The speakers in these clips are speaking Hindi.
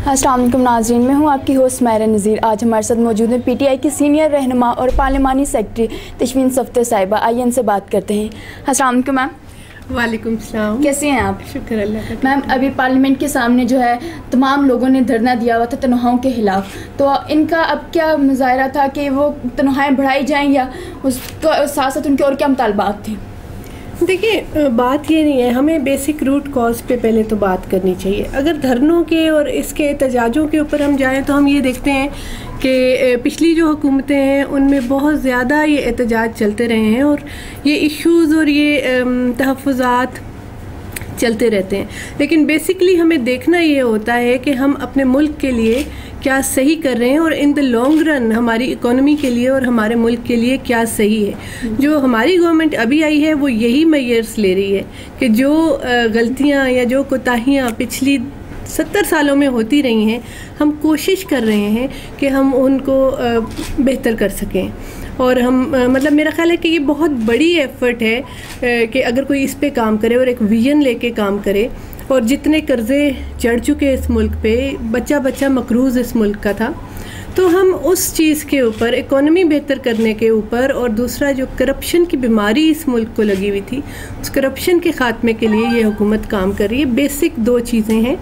अस्सलाम वालेकुम नाज़रीन, मैं हूं आपकी होस्ट मायरा नज़ीर। आज हमारे साथ मौजूद हैं पीटीआई की सीनियर रहनुमा और पार्लिमानी सेक्रेटरी तशवीन सफ्ते साहिबा। आइए इनसे बात करते हैं। अस्सलाम वालेकुम मैम। वालेकुम सलाम। कैसे हैं आप? शुक्र अल्लाह का। मैम, अभी पार्लियामेंट के सामने जो है तमाम लोगों ने धरना दिया हुआ था तनख्वाहों के ख़िलाफ़, तो इनका अब क्या मुज़ाहरा था कि वो तनख्वाहें बढ़ाई जाएँ या उसके साथ साथ उनके और क्या मुतालबात थे? देखिए, बात ये नहीं है, हमें बेसिक रूट कॉज पे पहले तो बात करनी चाहिए। अगर धरनों के और इसके एहतजाजों के ऊपर हम जाएं तो हम ये देखते हैं कि पिछली जो हुकूमतें हैं उनमें बहुत ज़्यादा ये एहतजाज चलते रहे हैं और ये इश्यूज़ और ये तहफ़्फ़ुज़ात चलते रहते हैं। लेकिन बेसिकली हमें देखना ये होता है कि हम अपने मुल्क के लिए क्या सही कर रहे हैं और इन द लॉन्ग रन हमारी इकोनॉमी के लिए और हमारे मुल्क के लिए क्या सही है। जो हमारी गवर्नमेंट अभी आई है वो यही मेजर्स ले रही है कि जो गलतियां या जो कोताहियां पिछली 70 सालों में होती रही हैं, हम कोशिश कर रहे हैं कि हम उनको बेहतर कर सकें। और हम मतलब मेरा ख़्याल है कि ये बहुत बड़ी एफ़र्ट है कि अगर कोई इस पे काम करे और एक विजन लेके काम करे। और जितने कर्ज़े चढ़ चुके इस मुल्क पे, बच्चा बच्चा मकरूज़ इस मुल्क का था, तो हम उस चीज़ के ऊपर, इकोनॉमी बेहतर करने के ऊपर, और दूसरा जो करप्शन की बीमारी इस मुल्क को लगी हुई थी, उस करप्शन के ख़ात्मे के लिए ये हुकूमत काम कर रही है। बेसिक दो चीज़ें हैं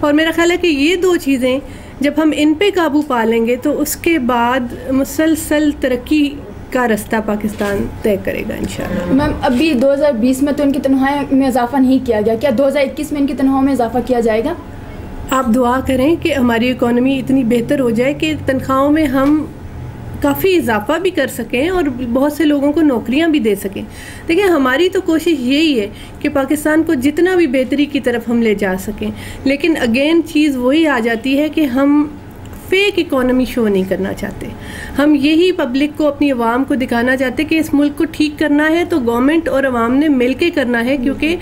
और मेरा ख़्याल है कि ये दो चीज़ें जब हम इन पे काबू पा लेंगे तो उसके बाद मुसलसल तरक्की का रास्ता पाकिस्तान तय करेगा इंशाल्लाह। मैम, अभी 2020 में तो इनकी तनख्वाह में इजाफा नहीं किया गया, क्या 2021 में इनकी तनख्वाह में इजाफा किया जाएगा? आप दुआ करें कि हमारी इकोनॉमी इतनी बेहतर हो जाए कि तनख्वाहों में हम काफ़ी इजाफा भी कर सकें और बहुत से लोगों को नौकरियां भी दे सकें। देखिए, हमारी तो कोशिश यही है कि पाकिस्तान को जितना भी बेहतरी की तरफ हम ले जा सकें, लेकिन अगेन चीज़ वही आ जाती है कि हम फेक इकोनॉमी शो नहीं करना चाहते। हम यही पब्लिक को, अपनी आवाम को दिखाना चाहते कि इस मुल्क को ठीक करना है तो गवर्नमेंट और आवाम ने मिल के करना है, क्योंकि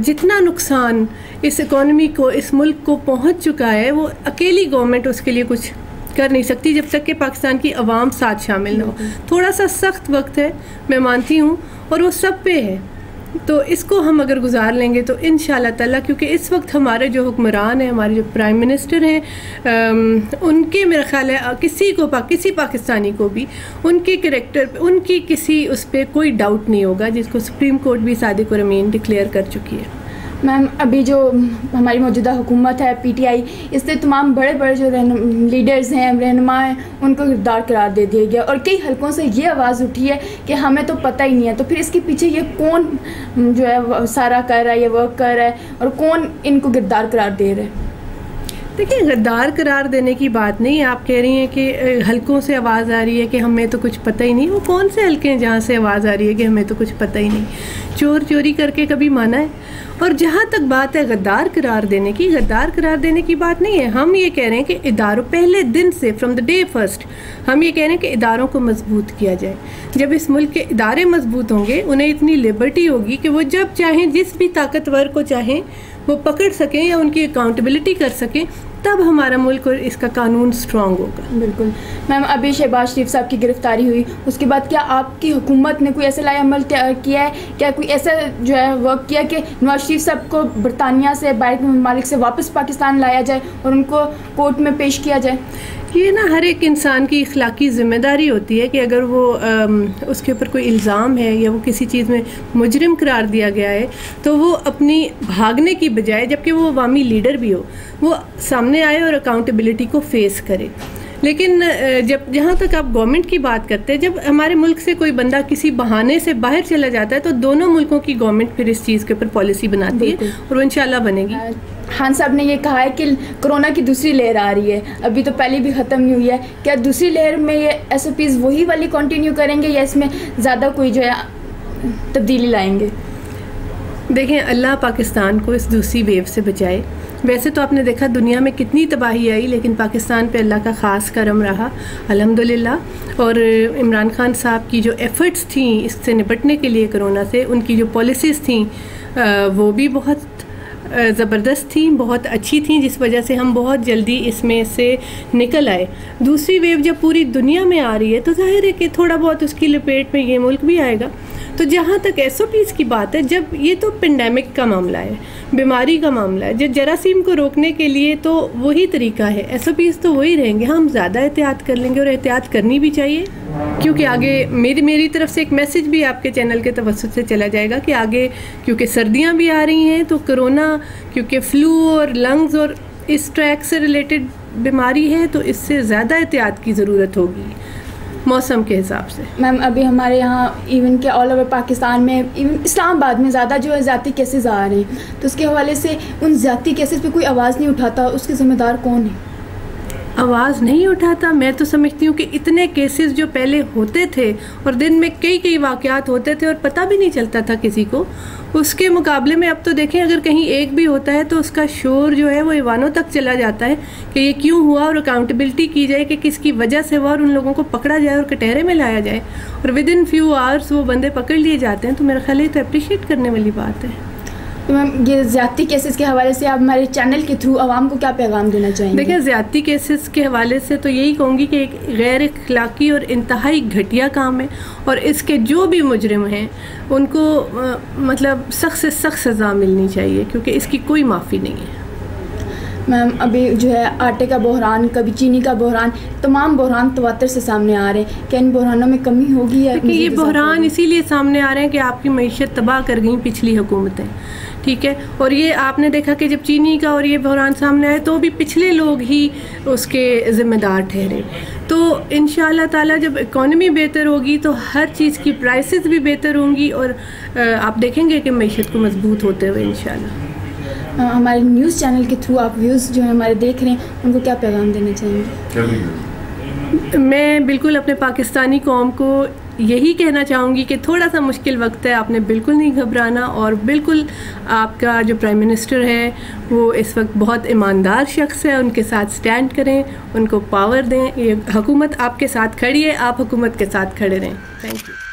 जितना नुकसान इस इकोनॉमी को, इस मुल्क को पहुंच चुका है, वो अकेली गवर्नमेंट उसके लिए कुछ कर नहीं सकती जब तक कि पाकिस्तान की आवाम साथ शामिल ना हो। थोड़ा सा सख्त वक्त है, मैं मानती हूँ, और वो सब पे है, तो इसको हम अगर गुजार लेंगे तो इंशाल्लाह ताला, क्योंकि इस वक्त हमारे जो हुक्मरान हैं, हमारे जो प्राइम मिनिस्टर हैं, उनके मेरा ख्याल है किसी पाकिस्तानी को भी उनके कैरेक्टर, उनकी किसी उस पर कोई डाउट नहीं होगा, जिसको सुप्रीम कोर्ट भी सादिक और अमीन डिक्लेयर कर चुकी है। मैम, अभी जो हमारी मौजूदा हुकूमत है पीटीआई, इससे तमाम बड़े बड़े जो लीडर्स हैं, रहनुमा हैं, उनको गिरफ्तार करार दे दिया गया और कई हलकों से ये आवाज़ उठी है कि हमें तो पता ही नहीं है। तो फिर इसके पीछे ये कौन जो है सारा कर रहा है, ये वर्क कर रहा है, और कौन इनको गिरफ्तार करार दे रहा है? देखिए, गद्दार करार देने की बात नहीं है। आप कह रही हैं कि हलकों से आवाज़ आ रही है कि हमें तो कुछ पता ही नहीं। वो कौन से हलके हैं जहाँ से आवाज़ आ रही है कि हमें तो कुछ पता ही नहीं? चोर चोरी करके कभी माना है? और जहाँ तक बात है गद्दार करार देने की, गद्दार करार देने की बात नहीं है। हम ये कह रहे हैं कि इदारों, पहले दिन से, फ्रॉम द डे फर्स्ट, हम ये कह रहे हैं कि इदारों को मजबूत किया जाए। जब इस मुल्क के इदारे मजबूत होंगे, उन्हें इतनी लिबर्टी होगी कि वो जब चाहें, जिस भी ताकतवर को चाहें वो पकड़ सकें या उनकी अकाउंटेबिलिटी कर सकें, तब हमारा मुल्क और इसका कानून स्ट्रॉन्ग होगा। बिल्कुल। मैम, अभी शहबाज शरीफ साहब की गिरफ्तारी हुई, उसके बाद क्या आपकी हुकूमत ने कोई ऐसा लाएअमल किया है, क्या कोई ऐसा जो है वर्क किया कि नवाज शरीफ साहब को बरतानिया से, बाहर के ममालिक से वापस पाकिस्तान लाया जाए और उनको कोर्ट में पेश किया जाए? ये ना हर एक इंसान की इखलाकी ज़िम्मेदारी होती है कि अगर वो उसके ऊपर कोई इल्ज़ाम है या वो किसी चीज़ में मुजरिम करार दिया गया है, तो वो अपनी भागने की बजाय, जबकि वो अवामी लीडर भी हो, वो सामने आए और अकाउंटेबिलिटी को फेस करे। लेकिन जब जहाँ तक आप गवर्नमेंट की बात करते हैं, जब हमारे मुल्क से कोई बंदा किसी बहाने से बाहर चला जाता है तो दोनों मुल्कों की गवर्नमेंट फिर इस चीज़ के ऊपर पॉलिसी बनाती है और वो इंशाल्लाह बनेगी। खान साहब ने ये कहा है कि कोरोना की दूसरी लहर आ रही है, अभी तो पहली भी ख़त्म नहीं हुई है। क्या दूसरी लहर में ये SOPs वही वाली कंटिन्यू करेंगे या इसमें ज़्यादा कोई जो है तब्दीली लाएंगे? देखें, अल्लाह पाकिस्तान को इस दूसरी वेव से बचाए वैसे तो आपने देखा दुनिया में कितनी तबाही आई, लेकिन पाकिस्तान पे अल्लाह का ख़ास करम रहा अल्हम्दुलिल्लाह। और इमरान खान साहब की जो एफ़र्ट्स थी इससे निपटने के लिए कोरोना से, उनकी जो पॉलिसीज़ थी वो भी बहुत ज़बरदस्त थी, बहुत अच्छी थी, जिस वजह से हम बहुत जल्दी इसमें से निकल आए। दूसरी वेव जब पूरी दुनिया में आ रही है तो जाहिर है कि थोड़ा बहुत उसकी लपेट में ये मुल्क भी आएगा। तो जहाँ तक SOPs की बात है, जब ये तो पेंडेमिक का मामला है, बीमारी का मामला है, जब जरासीम को रोकने के लिए तो वही तरीका है, SOPs तो वही रहेंगे। हम ज़्यादा एहतियात कर लेंगे और एहतियात करनी भी चाहिए, क्योंकि आगे मेरी तरफ से एक मैसेज भी आपके चैनल के तवस्सुत से चला जाएगा कि आगे क्योंकि सर्दियाँ भी आ रही हैं, तो कोरोना क्योंकि फ्लू और लंग्स और इस ट्रैक से रिलेटेड बीमारी है, तो इससे ज़्यादा एहतियात की ज़रूरत होगी मौसम के हिसाब से। मैम अभी हमारे यहाँ इवन के ऑल ओवर पाकिस्तान में, इवन इस्लामाबाद में ज़्यादा जो है ज़्यादती केसेस आ रहे हैं, तो उसके हवाले से उन ज़्यादती केसेस पे कोई आवाज़ नहीं उठाता, उसके ज़िम्मेदार कौन है? आवाज़ नहीं उठाता। मैं तो समझती हूँ कि इतने केसेस जो पहले होते थे और दिन में कई वाक़यात होते थे और पता भी नहीं चलता था किसी को, उसके मुकाबले में अब तो देखें अगर कहीं एक भी होता है तो उसका शोर जो है वो ईवानों तक चला जाता है कि ये क्यों हुआ, और अकाउंटेबिलिटी की जाए कि किसकी वजह से हुआ और उन लोगों को पकड़ा जाए और कटहरे में लाया जाए, और विद इन फ्यू आवर्स वो बंदे पकड़ लिए जाते हैं। तो मेरा ख्याल है तो अप्रिशिएट करने वाली बात है। तो मैम ये ज़्यादती केसेस के हवाले से आप हमारे चैनल के थ्रू आवाम को क्या पैगाम देना चाहेंगे? देखिए, ज़्यादती केसेस के हवाले से तो यही कहूँगी कि एक गैर अखलाकी और इंतहाई घटिया काम है, और इसके जो भी मुजरिम हैं उनको मतलब सख्त से सख्त सज़ा मिलनी चाहिए, क्योंकि इसकी कोई माफ़ी नहीं है। मैम अभी जो है आटे का बहरान, कभी चीनी का बहरान, तमाम बहरान तवातर से सामने आ रहे हैं, क्या इन बहरानों में कमी होगी? या ये बहरान इसीलिए सामने आ रहे हैं कि आपकी मईशत तबाह कर गई पिछली हुकूमतें, ठीक है। और ये आपने देखा कि जब चीनी का और ये बहरान सामने आए तो भी पिछले लोग ही उसके ज़िम्मेदार ठहरे। तो इंशाअल्लाह ताला जब इकॉनमी बेहतर होगी तो हर चीज़ की प्राइसेस भी बेहतर होंगी, और आप देखेंगे कि मईशत को मजबूत होते हुए इंशाअल्लाह। हमारे न्यूज़ चैनल के थ्रू आप व्यूज़ जो है हमारे देख रहे हैं, उनको क्या पैगाम देना चाहेंगे? मैं बिल्कुल अपने पाकिस्तानी कौम को यही कहना चाहूँगी कि थोड़ा सा मुश्किल वक्त है, आपने बिल्कुल नहीं घबराना, और बिल्कुल आपका जो प्राइम मिनिस्टर है वो इस वक्त बहुत ईमानदार शख्स है, उनके साथ स्टैंड करें, उनको पावर दें। ये हुकूमत आपके साथ खड़ी है, आप हुकूमत के साथ खड़े रहें। Thank you.